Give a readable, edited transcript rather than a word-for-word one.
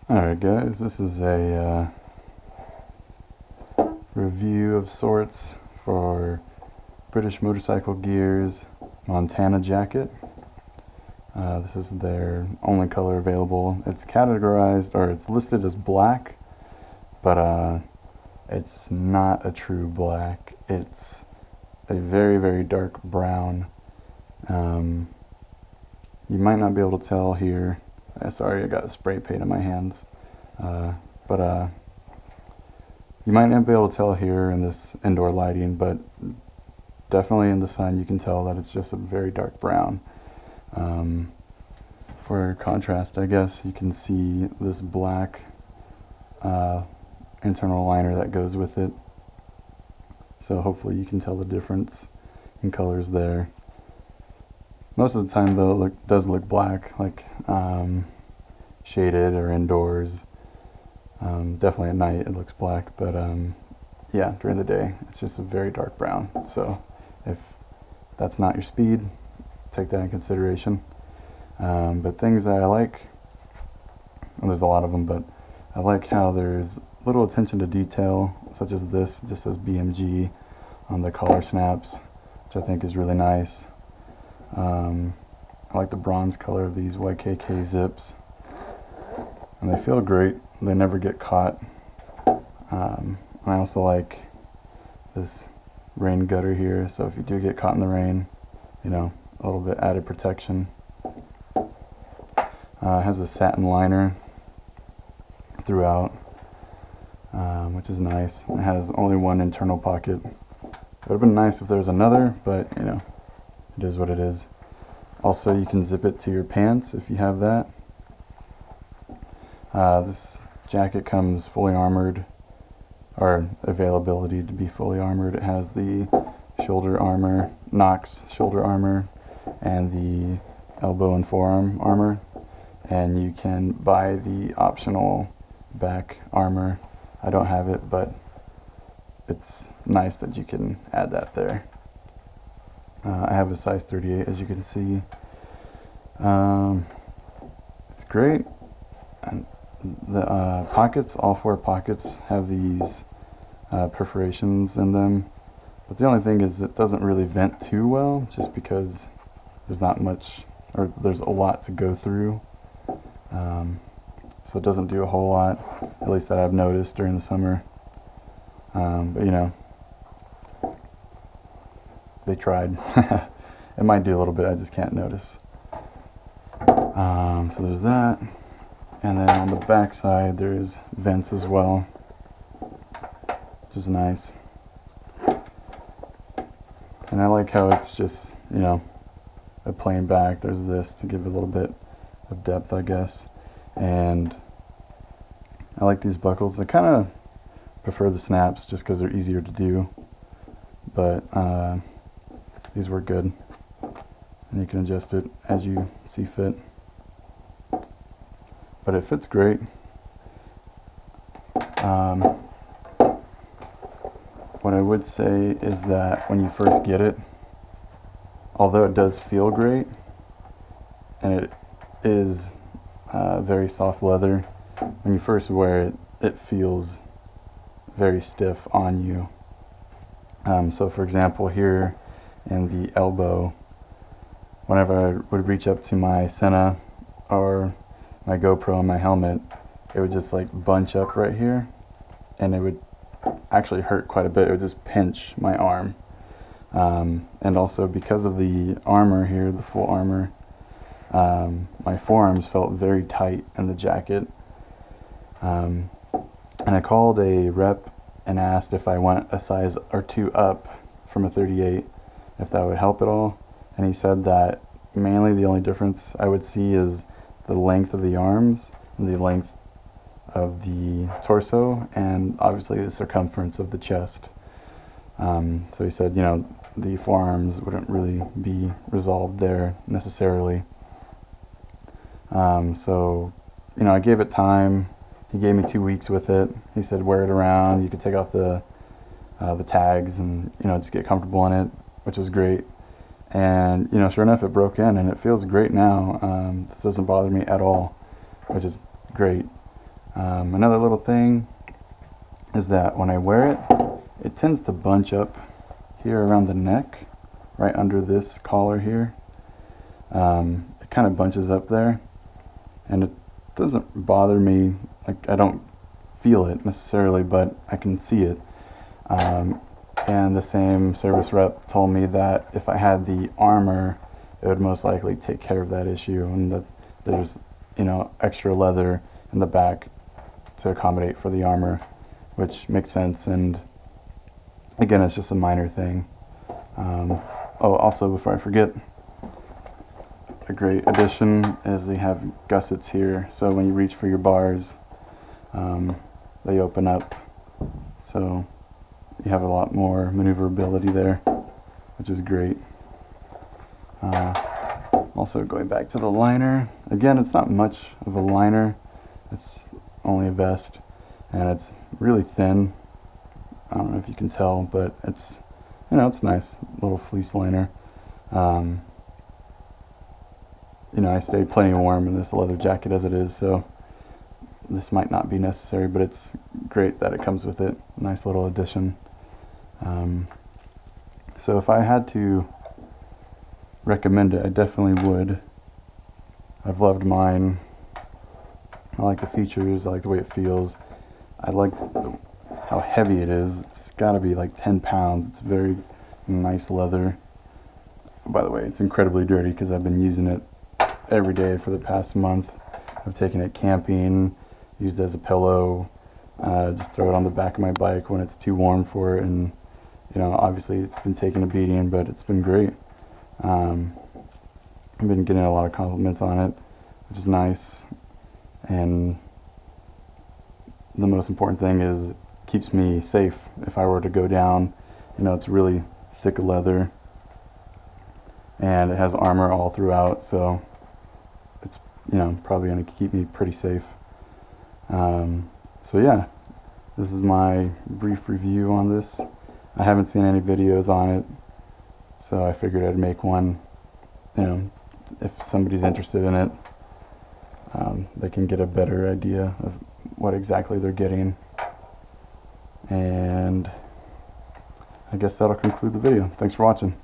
Alright guys, this is a review of sorts for British Motorcycle Gear's Montana jacket. This is their only color available. It's categorized, or it's listed as black, but it's not a true black. It's a very, very dark brown. You might not be able to tell here. Sorry, I got spray paint on my hands. But you might not be able to tell here in this indoor lighting, but definitely in the sun you can tell that it's just a very dark brown. For contrast, I guess, you can see this black internal liner that goes with it. So hopefully you can tell the difference in colors there. Most of the time though, it does look black, like shaded or indoors. Definitely at night it looks black, but yeah, during the day it's just a very dark brown. So if that's not your speed, take that in consideration. But things that I like, and there's a lot of them, but I like how there's little attention to detail, such as this just says BMG on the collar snaps, which I think is really nice. I like the bronze color of these YKK zips, and they feel great. They never get caught. I also like this rain gutter here, so if you do get caught in the rain, you know, a little bit added protection. It has a satin liner throughout, which is nice. It has only one internal pocket. It would have been nice if there was another, but you know, it is what it is. Also, you can zip it to your pants if you have that. This jacket comes fully armored, or availability to be fully armored. It has the shoulder armor, Knox shoulder armor, and the elbow and forearm armor. And you can buy the optional back armor. I don't have it, but it's nice that you can add that there. I have a size 38, as you can see. It's great. And the pockets, all four pockets have these perforations in them, but the only thing is it doesn't really vent too well, just because there's not much, or there's a lot to go through. So it doesn't do a whole lot, at least that I've noticed during the summer. But you know, they tried. It might do a little bit, I just can't notice. So there's that. And then on the back side there's vents as well, which is nice. And I like how it's just, you know, a plain back. There's this to give a little bit of depth, I guess. And I like these buckles. I kind of prefer the snaps just because they're easier to do, but these work good, and you can adjust it as you see fit. But it fits great. What I would say is that when you first get it, although it does feel great, and it is very soft leather, when you first wear it, it feels very stiff on you. So for example, here in the elbow, whenever I would reach up to my Senna or my GoPro and my helmet, it would just like bunch up right here, and it would actually hurt quite a bit. It would just pinch my arm. And also because of the armor here, the full armor, my forearms felt very tight in the jacket. And I called a rep and asked if I went a size or two up from a 38, if that would help at all. And he said that mainly the only difference I would see is the length of the arms and the length of the torso, and obviously the circumference of the chest. So he said, you know, the forearms wouldn't really be resolved there necessarily. So, you know, I gave it time. He gave me 2 weeks with it. He said wear it around. You could take off the tags and, you know, just get comfortable in it, which was great. And, you know, sure enough, it broke in, and it feels great now. This doesn't bother me at all, which is great. Another little thing is that when I wear it, it tends to bunch up here around the neck, right under this collar here. It kind of bunches up there, and it doesn't bother me. Like, I don't feel it necessarily, but I can see it. And the same service rep told me that if I had the armor, it would most likely take care of that issue, and that there's, you know, extra leather in the back to accommodate for the armor, which makes sense. And again, it's just a minor thing. Oh, also, before I forget, a great addition is they have gussets here, so when you reach for your bars, they open up, so you have a lot more maneuverability there, which is great. Also, going back to the liner, again, it's not much of a liner, it's only a vest, and it's really thin. I don't know if you can tell, but it's, you know, it's a nice little fleece liner. You know, I stay plenty warm in this leather jacket as it is, so this might not be necessary, but it's great that it comes with it. Nice little addition. So if I had to recommend it, I definitely would. I've loved mine. I like the features, I like the way it feels. I like how heavy it is. It's got to be like 10 pounds. It's very nice leather. By the way, it's incredibly dirty because I've been using it every day for the past month. I've taken it camping, used it as a pillow, just throw it on the back of my bike when it's too warm for it, and you know, obviously it's been taking a beating, but it's been great. I've been getting a lot of compliments on it, which is nice, and the most important thing is it keeps me safe if I were to go down. You know, it's really thick leather, and it has armor all throughout, so it's, you know, probably going to keep me pretty safe. So yeah, this is my brief review on this. I haven't seen any videos on it, so I figured I'd make one. You know, if somebody's interested in it, they can get a better idea of what exactly they're getting. And I guess that'll conclude the video. Thanks for watching.